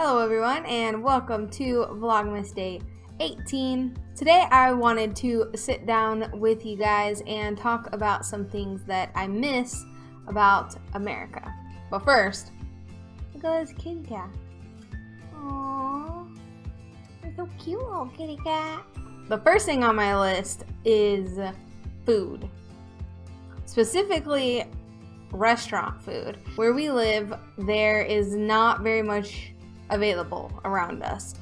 Hello everyone and welcome to Vlogmas Day 18. Today I wanted to sit down with you guys and talk about some things that I miss about America. But first, look at this kitty cat. Aww, you're so cute, little kitty cat. The first thing on my list is food. Specifically, restaurant food. Where we live, there is not very much available around us.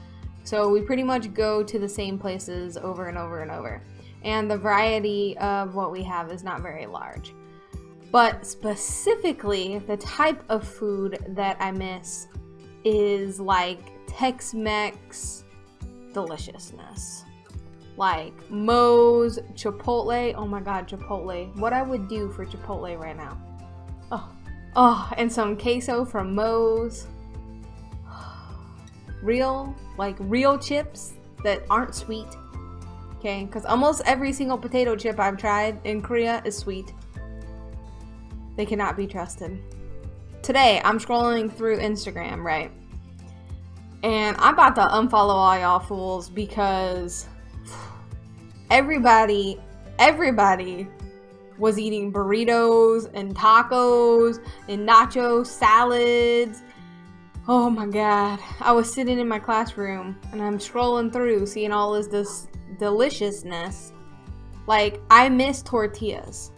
So we pretty much go to the same places over and over and over. And the variety of what we have is not very large. But specifically, the type of food that I miss is like Tex-Mex deliciousness. Like Moe's, Chipotle. Oh my god, Chipotle. What I would do for Chipotle right now. Oh, and some queso from Moe's. Real chips that aren't sweet. Okay, because almost every single potato chip I've tried in Korea is sweet. They cannot be trusted. Today, I'm scrolling through Instagram, right? And I'm about to unfollow all y'all fools because everybody was eating burritos and tacos and nacho salads. Oh my god. I was sitting in my classroom and I'm scrolling through seeing all this deliciousness. Like, I miss tortillas.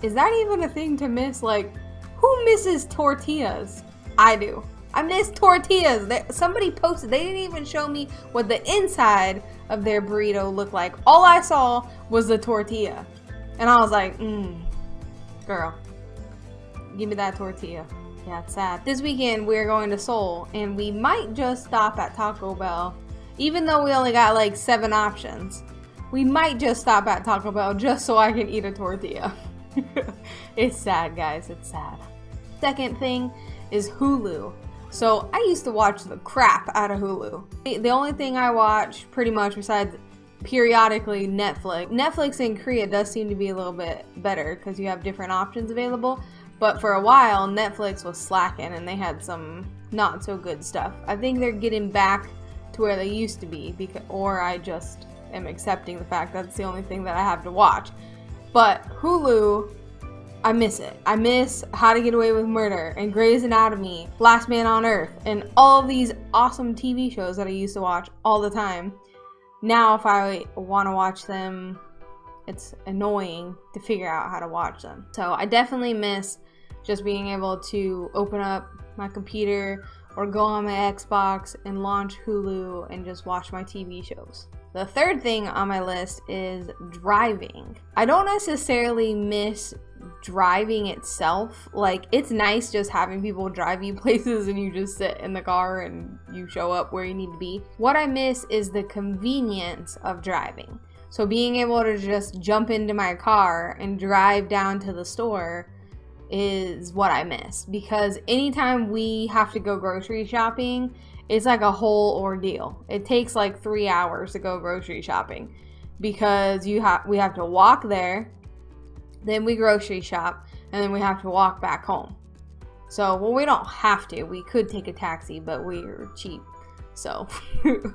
Is that even a thing to miss? Like, who misses tortillas? I do. I miss tortillas. Somebody posted, they didn't even show me what the inside of their burrito looked like. All I saw was the tortilla. And I was like, girl, give me that tortilla. Yeah, it's sad. This weekend we're going to Seoul and we might just stop at Taco Bell. Even though we only got like 7 options, we might just stop at Taco Bell just so I can eat a tortilla. It's sad, guys. It's sad. Second thing is Hulu. So I used to watch the crap out of Hulu. The only thing I watch pretty much besides periodically Netflix. Netflix in Korea does seem to be a little bit better because you have different options available. But for a while, Netflix was slacking and they had some not so good stuff. I think they're getting back to where they used to be, or I just am accepting the fact that's the only thing that I have to watch. But Hulu, I miss it. I miss How to Get Away with Murder and Grey's Anatomy, Last Man on Earth, and all of these awesome TV shows that I used to watch all the time. Now if I want to watch them, it's annoying to figure out how to watch them. So I definitely miss just being able to open up my computer or go on my Xbox and launch Hulu and just watch my TV shows. The third thing on my list is driving. I don't necessarily miss driving itself. Like, it's nice just having people drive you places and you just sit in the car and you show up where you need to be. What I miss is the convenience of driving. So being able to just jump into my car and drive down to the store is what I miss, because anytime we have to go grocery shopping, it's like a whole ordeal. It takes like 3 hours to go grocery shopping because we have to walk there, then we grocery shop, and then we have to walk back home. So, well, we don't have to. We could take a taxi, but we're cheap. So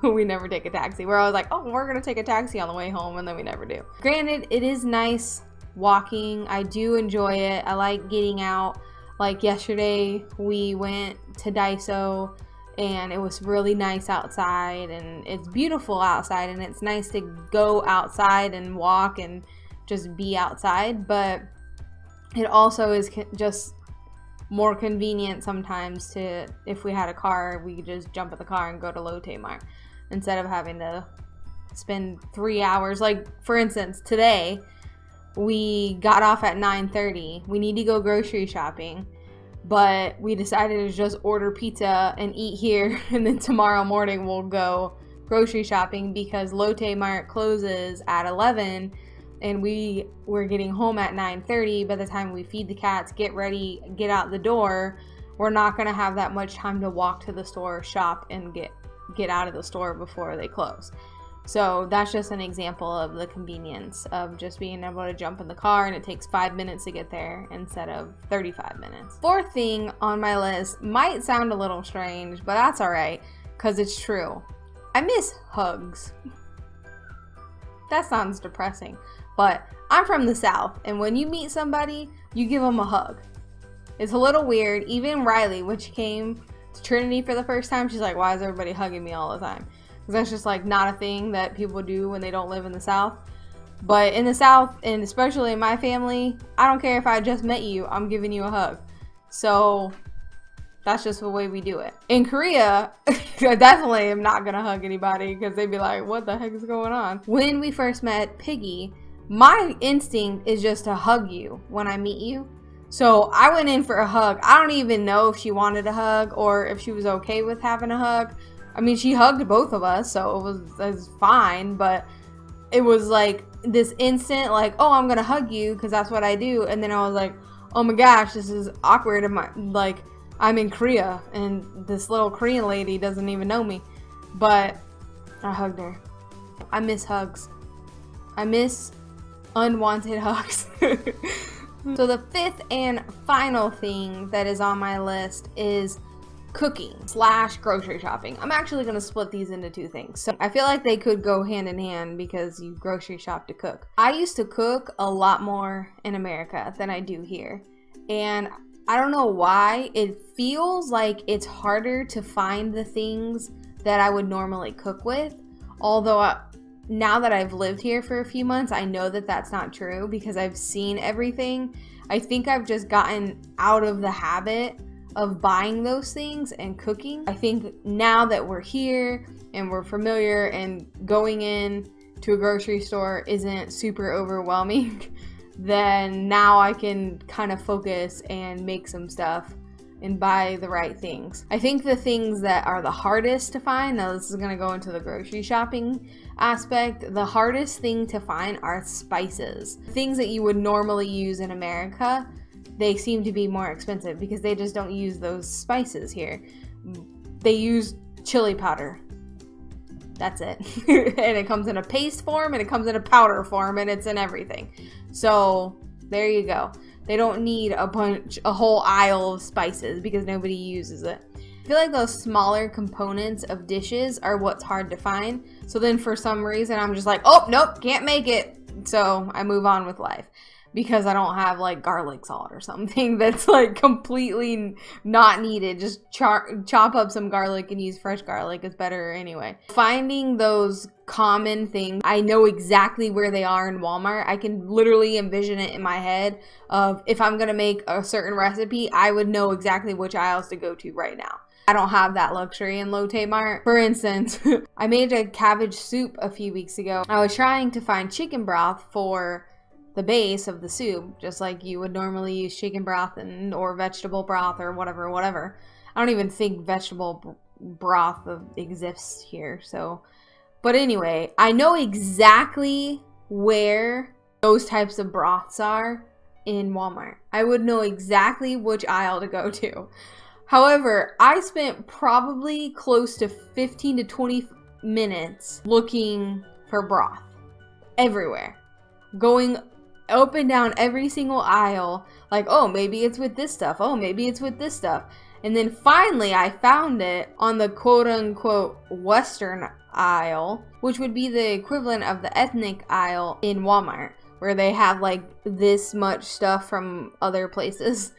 we never take a taxi. We're always like, oh, we're going to take a taxi on the way home, and then we never do. Granted, it is nice walking. I do enjoy it. I like getting out. Like yesterday, we went to Daiso, and it was really nice outside, and it's beautiful outside, and it's nice to go outside and walk and just be outside. But it also is just more convenient sometimes to, if we had a car, we could just jump in the car and go to Lotte Mart instead of having to spend 3 hours. Like, for instance, today we got off at 9:30. We need to go grocery shopping, but we decided to just order pizza and eat here, and then tomorrow morning we'll go grocery shopping because Lotte Mart closes at 11 and we were getting home at 9:30. By the time we feed the cats, get ready, get out the door, we're not going to have that much time to walk to the store, shop, and get out of the store before they close. So that's just an example of the convenience of just being able to jump in the car and it takes 5 minutes to get there instead of 35 minutes. Fourth thing on my list might sound a little strange, but that's alright, because it's true. I miss hugs. That sounds depressing, but I'm from the South, and when you meet somebody, you give them a hug. It's a little weird. Even Riley, when she came to Trinity for the first time, she's like, why is everybody hugging me all the time? Because that's just like not a thing that people do when they don't live in the South. But in the South, and especially in my family, I don't care if I just met you, I'm giving you a hug. So that's just the way we do it. In Korea, I definitely am not gonna hug anybody because they'd be like, what the heck is going on? When we first met Piggy, my instinct is just to hug you when I meet you. So I went in for a hug. I don't even know if she wanted a hug or if she was okay with having a hug. I mean, she hugged both of us, so it was fine, but it was like this instant, like, oh, I'm gonna hug you because that's what I do. And then I was like, oh my gosh, this is awkward. I'm in Korea and this little Korean lady doesn't even know me. But I hugged her. I miss hugs. I miss unwanted hugs. So the fifth and final thing that is on my list is cooking / grocery shopping. I'm actually going to split these into two things. So I feel like they could go hand in hand because you grocery shop to cook. I used to cook a lot more in America than I do here. And I don't know why. It feels like it's harder to find the things that I would normally cook with. Although now that I've lived here for a few months, I know that that's not true because I've seen everything. I think I've just gotten out of the habit of buying those things and cooking. I think now that we're here and we're familiar and going in to a grocery store isn't super overwhelming, then now I can kind of focus and make some stuff and buy the right things. I think the things that are the hardest to find, now this is going to go into the grocery shopping aspect, the hardest thing to find are spices. Things that you would normally use in America, they seem to be more expensive because they just don't use those spices here. They use chili powder. That's it. And it comes in a paste form and it comes in a powder form and it's in everything. So there you go. They don't need a whole aisle of spices because nobody uses it. I feel like those smaller components of dishes are what's hard to find. So then for some reason I'm just like, oh, nope, can't make it. So I move on with life because I don't have like garlic salt or something that's like completely not needed. Just chop up some garlic and use fresh garlic is better anyway. Finding those common things, I know exactly where they are in Walmart. I can literally envision it in my head of if I'm gonna make a certain recipe, I would know exactly which aisles to go to right now. I don't have that luxury in Lotte Mart. For instance, I made a cabbage soup a few weeks ago. I was trying to find chicken broth for the base of the soup, just like you would normally use chicken broth or vegetable broth or whatever. I don't even think vegetable broth exists here. So, but anyway, I know exactly where those types of broths are in Walmart. I would know exactly which aisle to go to. However, I spent probably close to 15 to 20 minutes looking for broth everywhere, going up and down every single aisle, like, oh, maybe it's with this stuff. Oh, maybe it's with this stuff. And then finally I found it on the quote-unquote Western aisle, which would be the equivalent of the ethnic aisle in Walmart, where they have like this much stuff from other places.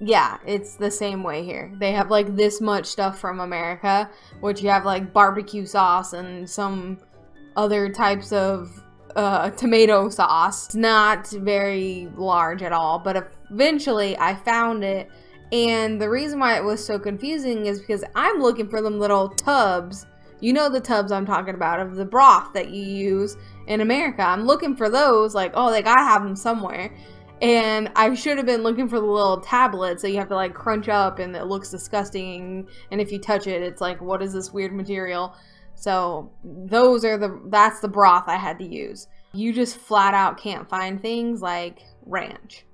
Yeah, it's the same way here. They have like this much stuff from America, which you have like barbecue sauce and some other types of tomato sauce. It's not very large at all, but eventually I found it. And the reason why it was so confusing is because I'm looking for them little tubs. You know the tubs I'm talking about of the broth that you use in America. I'm looking for those, like, oh, they gotta have them somewhere. And I should have been looking for the little tablets that you have to like crunch up and it looks disgusting. And if you touch it, it's like, what is this weird material? So that's the broth I had to use. You just flat out can't find things like ranch.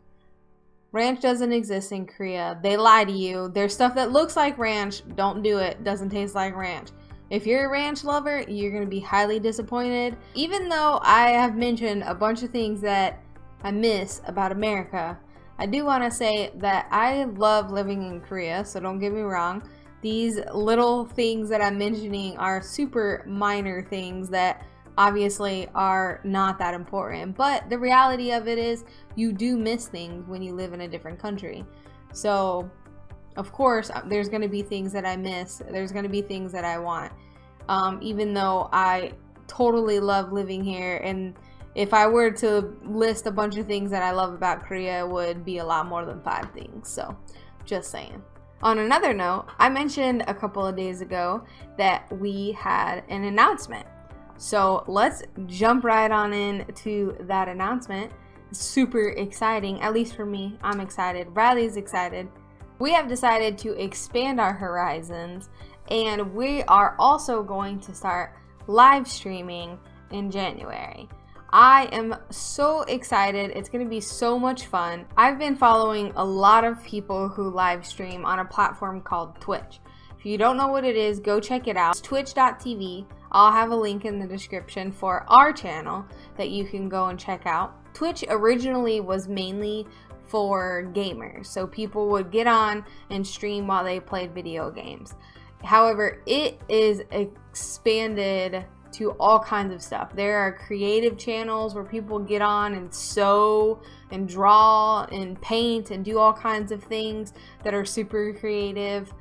Ranch doesn't exist in Korea. They lie to you. There's stuff that looks like ranch. Don't do it. Doesn't taste like ranch. If you're a ranch lover, you're going to be highly disappointed. Even though I have mentioned a bunch of things that I miss about America, I do want to say that I love living in Korea, so don't get me wrong. These little things that I'm mentioning are super minor things that obviously are not that important, but the reality of it is you do miss things when you live in a different country. So of course there's going to be things that I miss, there's going to be things that I want, even though I totally love living here. And if I were to list a bunch of things that I love about Korea, it would be a lot more than 5 things, so just saying. On another note, I mentioned a couple of days ago that we had an announcement. So let's jump right on into that announcement. Super exciting, at least for me. I'm excited. Riley's excited. We have decided to expand our horizons, and we are also going to start live streaming in January. I am so excited. It's going to be so much fun. I've been following a lot of people who live stream on a platform called Twitch. If you don't know what it is, go check it out. It's twitch.tv. I'll have a link in the description for our channel that you can go and check out. Twitch originally was mainly for gamers, so people would get on and stream while they played video games. However, it is expanded to all kinds of stuff. There are creative channels where people get on and sew and draw and paint and do all kinds of things that are super creative.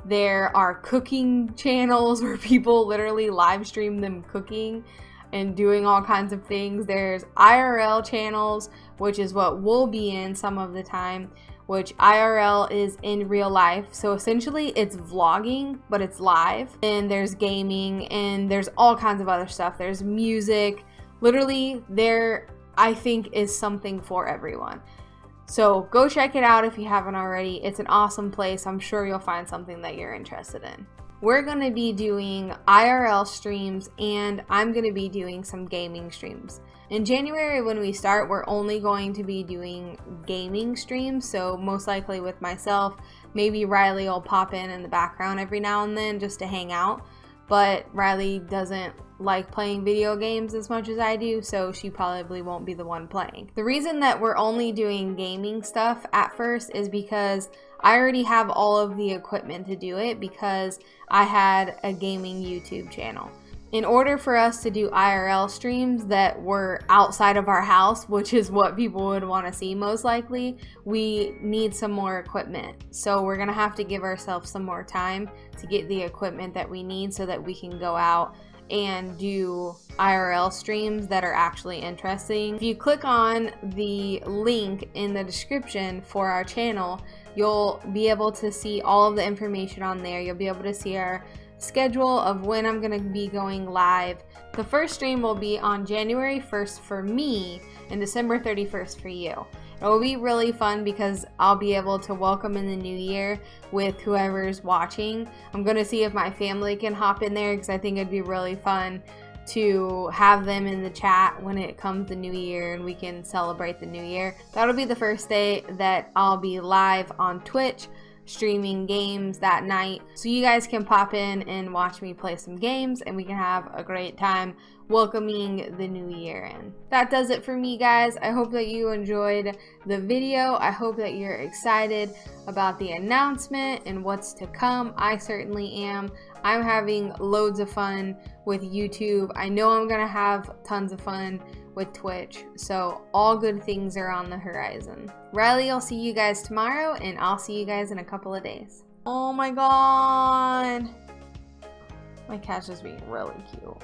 There are cooking channels where people literally live stream them cooking and doing all kinds of things. There's IRL channels, which is what we'll be in some of the time, which IRL is in real life. So essentially it's vlogging, but it's live. And there's gaming, and there's all kinds of other stuff. There's music. Literally, there, I think, is something for everyone. So go check it out if you haven't already. It's an awesome place. I'm sure you'll find something that you're interested in. We're going to be doing IRL streams, and I'm going to be doing some gaming streams. In January, when we start, we're only going to be doing gaming streams, so most likely with myself. Maybe Riley will pop in the background every now and then just to hang out, but Riley doesn't like playing video games as much as I do, so she probably won't be the one playing. The reason that we're only doing gaming stuff at first is because I already have all of the equipment to do it, because I had a gaming YouTube channel. In order for us to do IRL streams that were outside of our house, which is what people would want to see most likely, we need some more equipment. So we're going to have to give ourselves some more time to get the equipment that we need so that we can go out and do IRL streams that are actually interesting. If you click on the link in the description for our channel, you'll be able to see all of the information on there. You'll be able to see our schedule of when I'm going to be going live. The first stream will be on January 1st for me and December 31st for you. It will be really fun because I'll be able to welcome in the new year with whoever's watching. I'm going to see if my family can hop in there, because I think it'd be really fun to have them in the chat when it comes the new year and we can celebrate the new year. That'll be the first day that I'll be live on Twitch streaming games that night, so you guys can pop in and watch me play some games and we can have a great time welcoming the new year in. That does it for me, guys. I hope that you enjoyed the video. I hope that you're excited about the announcement and what's to come. I certainly am. I'm having loads of fun with YouTube. I know I'm gonna have tons of fun with Twitch, so all good things are on the horizon. Riley, I'll see you guys tomorrow, and I'll see you guys in a couple of days. Oh my god, my cat's just being really cute.